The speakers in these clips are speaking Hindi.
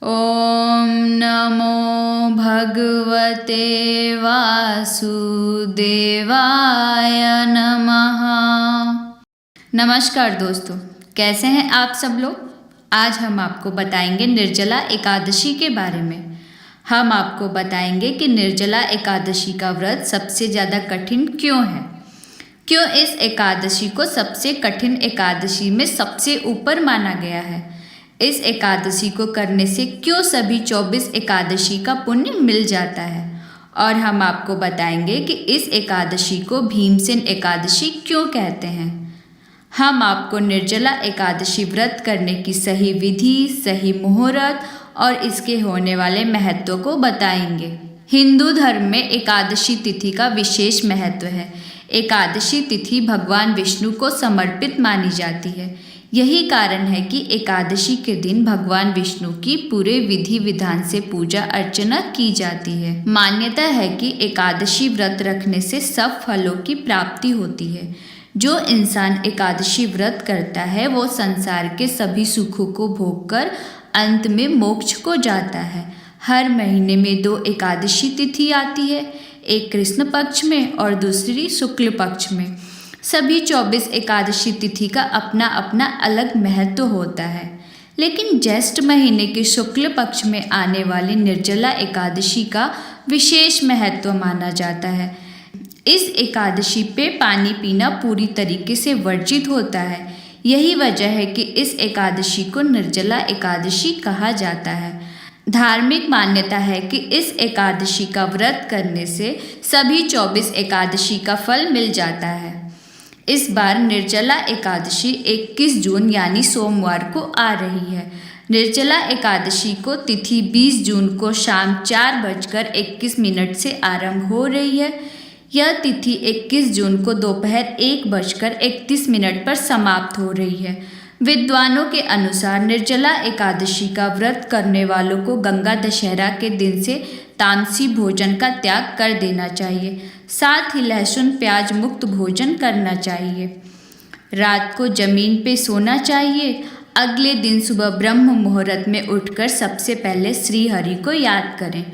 ॐ नमो भगवते वासुदेवाय नमः। नमस्कार दोस्तों, कैसे हैं आप सब लोग। आज हम आपको बताएंगे निर्जला एकादशी के बारे में। हम आपको बताएंगे कि निर्जला एकादशी का व्रत सबसे ज़्यादा कठिन क्यों है, क्यों इस एकादशी को सबसे कठिन एकादशी में सबसे ऊपर माना गया है, इस एकादशी को करने से क्यों सभी 24 एकादशी का पुण्य मिल जाता है, और हम आपको बताएंगे कि इस एकादशी को भीमसेन एकादशी क्यों कहते हैं। हम आपको निर्जला एकादशी व्रत करने की सही विधि, सही मुहूर्त और इसके होने वाले महत्व को बताएंगे। हिंदू धर्म में एकादशी तिथि का विशेष महत्व है। एकादशी तिथि भगवान विष्णु को समर्पित मानी जाती है। यही कारण है कि एकादशी के दिन भगवान विष्णु की पूरे विधि विधान से पूजा अर्चना की जाती है। मान्यता है कि एकादशी व्रत रखने से सब फलों की प्राप्ति होती है। जो इंसान एकादशी व्रत करता है वो संसार के सभी सुखों को भोगकर अंत में मोक्ष को जाता है। हर महीने में 2 एकादशी तिथि आती है, एक कृष्ण पक्ष में और दूसरी शुक्ल पक्ष में। सभी 24 एकादशी तिथि का अपना अपना अलग महत्व होता है, लेकिन ज्येष्ठ महीने के शुक्ल पक्ष में आने वाली निर्जला एकादशी का विशेष महत्व माना जाता है। इस एकादशी पे पानी पीना पूरी तरीके से वर्जित होता है। यही वजह है कि इस एकादशी को निर्जला एकादशी कहा जाता है। धार्मिक मान्यता है कि इस एकादशी का व्रत करने से सभी 24 एकादशी का फल मिल जाता है। इस बार निर्जला एकादशी 21 जून यानी सोमवार को आ रही है। निर्जला एकादशी को तिथि 20 जून को शाम 4:21 से आरंभ हो रही है। यह तिथि 21 जून को दोपहर 1:31 पर समाप्त हो रही है। विद्वानों के अनुसार निर्जला एकादशी का व्रत करने वालों को गंगा दशहरा के दिन से तामसी भोजन का त्याग कर देना चाहिए। साथ ही लहसुन प्याज मुक्त भोजन करना चाहिए। रात को जमीन पे सोना चाहिए। अगले दिन सुबह ब्रह्म मुहूर्त में उठकर सबसे पहले श्री हरि को याद करें।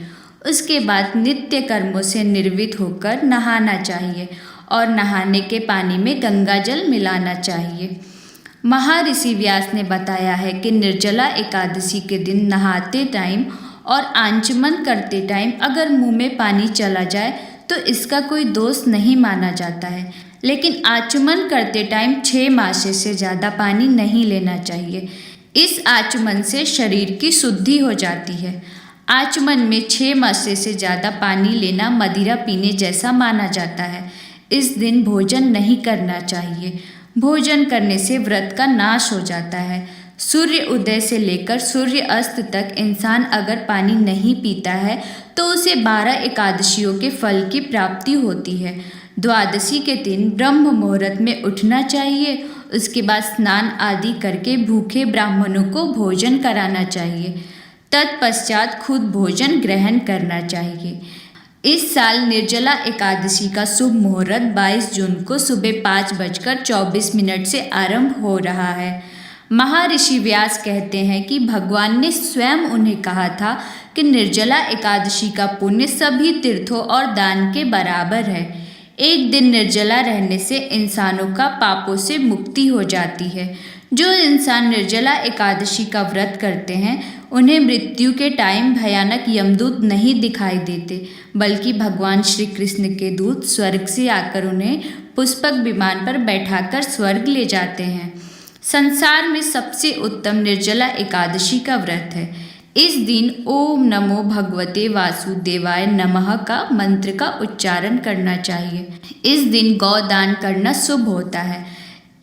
उसके बाद नित्य कर्मों से निर्वृत्त होकर नहाना चाहिए और नहाने के पानी में गंगा जल मिलाना चाहिए। महर्षि व्यास ने बताया है कि निर्जला एकादशी के दिन नहाते टाइम और आचमन करते टाइम अगर मुंह में पानी चला जाए तो इसका कोई दोष नहीं माना जाता है, लेकिन आचमन करते टाइम 6 मासे से ज़्यादा पानी नहीं लेना चाहिए। इस आचमन से शरीर की शुद्धि हो जाती है। आचमन में 6 मासे से ज़्यादा पानी लेना मदिरा पीने जैसा माना जाता है। इस दिन भोजन नहीं करना चाहिए। भोजन करने से व्रत का नाश हो जाता है। सूर्य उदय से लेकर सूर्य अस्त तक इंसान अगर पानी नहीं पीता है तो उसे 12 एकादशियों के फल की प्राप्ति होती है। द्वादशी के दिन ब्रह्म मुहूर्त में उठना चाहिए। उसके बाद स्नान आदि करके भूखे ब्राह्मणों को भोजन कराना चाहिए। तत्पश्चात खुद भोजन ग्रहण करना चाहिए। इस साल निर्जला एकादशी का शुभ मुहूर्त 22 जून को सुबह 5:24 से आरंभ हो रहा है। महर्षि व्यास कहते हैं कि भगवान ने स्वयं उन्हें कहा था कि निर्जला एकादशी का पुण्य सभी तीर्थों और दान के बराबर है। एक दिन निर्जला रहने से इंसानों का पापों से मुक्ति हो जाती है। जो इंसान निर्जला एकादशी का व्रत करते हैं उन्हें मृत्यु के टाइम भयानक यमदूत नहीं दिखाई देते, बल्कि भगवान श्री कृष्ण के दूत स्वर्ग से आकर उन्हें पुष्पक विमान पर बैठाकर स्वर्ग ले जाते हैं। संसार में सबसे उत्तम निर्जला एकादशी का व्रत है। इस दिन ओम नमो भगवते वासुदेवाय नमः का मंत्र का उच्चारण करना चाहिए। इस दिन गौदान करना शुभ होता है।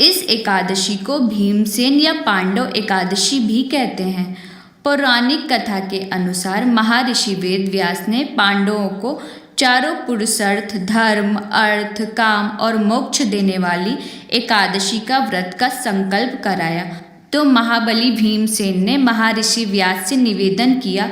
इस एकादशी को भीमसेन या पांडव एकादशी भी कहते हैं। पौराणिक कथा के अनुसार महर्षि वेद व्यास ने पांडवों को चारों पुरुषार्थ, धर्म, अर्थ, काम और मोक्ष देने वाली एकादशी का व्रत का संकल्प कराया तो महाबली भीमसेन ने महर्षि व्यास से निवेदन किया,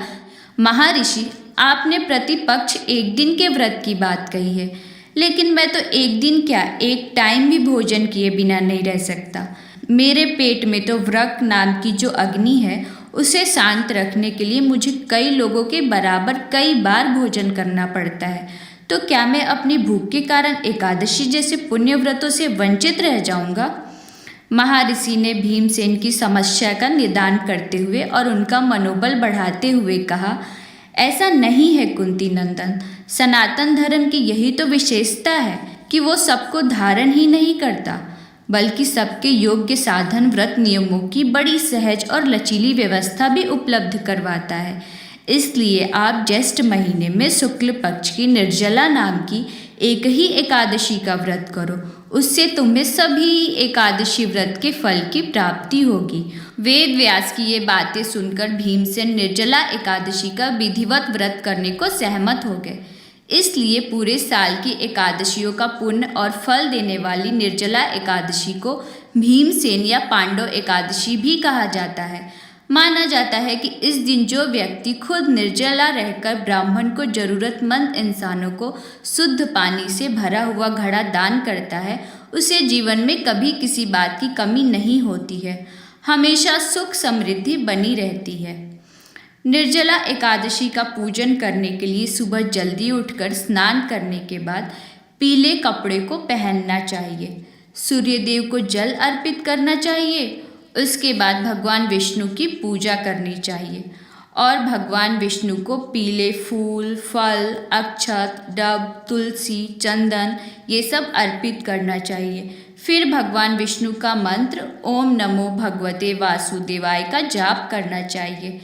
महर्षि आपने प्रतिपक्ष 1 दिन के व्रत की बात कही है, लेकिन मैं तो 1 दिन क्या 1 टाइम भी भोजन किए बिना नहीं रह सकता। मेरे पेट में तो व्रत नाम की जो अग्नि है उसे शांत रखने के लिए मुझे कई लोगों के बराबर कई बार भोजन करना पड़ता है, तो क्या मैं अपनी भूख के कारण एकादशी जैसे पुण्य व्रतों से वंचित रह जाऊंगा? महर्षि ने भीमसेन की समस्या का निदान करते हुए और उनका मनोबल बढ़ाते हुए कहा, ऐसा नहीं है कुंती नंदन, सनातन धर्म की यही तो विशेषता है कि वो सबको धारण ही नहीं करता, बल्कि सबके योग्य साधन व्रत नियमों की बड़ी सहज और लचीली व्यवस्था भी उपलब्ध करवाता है। इसलिए आप ज्येष्ठ महीने में शुक्ल पक्ष की निर्जला नाम की एक ही एकादशी का व्रत करो, उससे तुम्हें सभी एकादशी व्रत के फल की प्राप्ति होगी। वेद व्यास की ये बातें सुनकर भीमसेन निर्जला एकादशी का विधिवत व्रत करने को सहमत हो गए। इसलिए पूरे साल की एकादशियों का पुण्य और फल देने वाली निर्जला एकादशी को भीमसेन या पांडव एकादशी भी कहा जाता है। माना जाता है कि इस दिन जो व्यक्ति खुद निर्जला रहकर ब्राह्मण को जरूरतमंद इंसानों को शुद्ध पानी से भरा हुआ घड़ा दान करता है, उसे जीवन में कभी किसी बात की कमी नहीं होती है, हमेशा सुख समृद्धि बनी रहती है। निर्जला एकादशी का पूजन करने के लिए सुबह जल्दी उठकर स्नान करने के बाद पीले कपड़े को पहनना चाहिए, सूर्यदेव को जल अर्पित करना चाहिए, उसके बाद भगवान विष्णु की पूजा करनी चाहिए और भगवान विष्णु को पीले फूल, फल, अक्षत, डब, तुलसी, चंदन ये सब अर्पित करना चाहिए। फिर भगवान विष्णु का मंत्र ओम नमो भगवते वासुदेवाय का जाप करना चाहिए।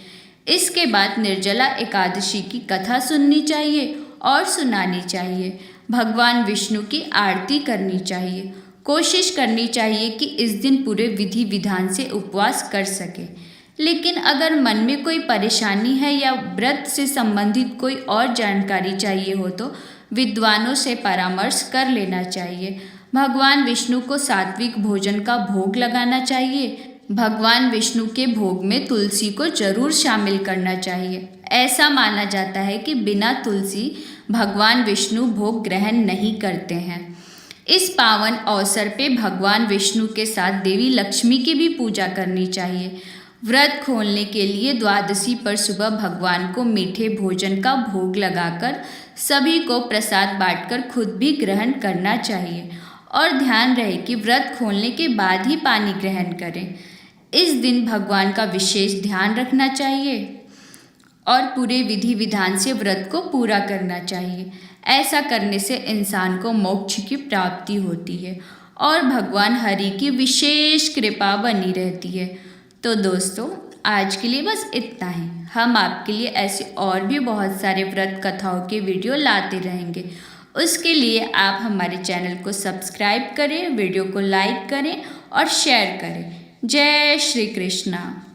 इसके बाद निर्जला एकादशी की कथा सुननी चाहिए और सुनानी चाहिए। भगवान विष्णु की आरती करनी चाहिए। कोशिश करनी चाहिए कि इस दिन पूरे विधि विधान से उपवास कर सके। लेकिन अगर मन में कोई परेशानी है या व्रत से संबंधित कोई और जानकारी चाहिए हो तो विद्वानों से परामर्श कर लेना चाहिए। भगवान विष्णु को सात्विक भोजन का भोग लगाना चाहिए। भगवान विष्णु के भोग में तुलसी को जरूर शामिल करना चाहिए। ऐसा माना जाता है कि बिना तुलसी भगवान विष्णु भोग ग्रहण नहीं करते हैं। इस पावन अवसर पे भगवान विष्णु के साथ देवी लक्ष्मी की भी पूजा करनी चाहिए। व्रत खोलने के लिए द्वादशी पर सुबह भगवान को मीठे भोजन का भोग लगाकर सभी को प्रसाद बांटकर खुद भी ग्रहण करना चाहिए और ध्यान रहे कि व्रत खोलने के बाद ही पानी ग्रहण करें। इस दिन भगवान का विशेष ध्यान रखना चाहिए और पूरे विधि विधान से व्रत को पूरा करना चाहिए। ऐसा करने से इंसान को मोक्ष की प्राप्ति होती है और भगवान हरि की विशेष कृपा बनी रहती है। तो दोस्तों, आज के लिए बस इतना ही। हम आपके लिए ऐसे और भी बहुत सारे व्रत कथाओं के वीडियो लाते रहेंगे। उसके लिए आप हमारे चैनल को सब्सक्राइब करें, वीडियो को लाइक करें और शेयर करें। जय श्री कृष्णा।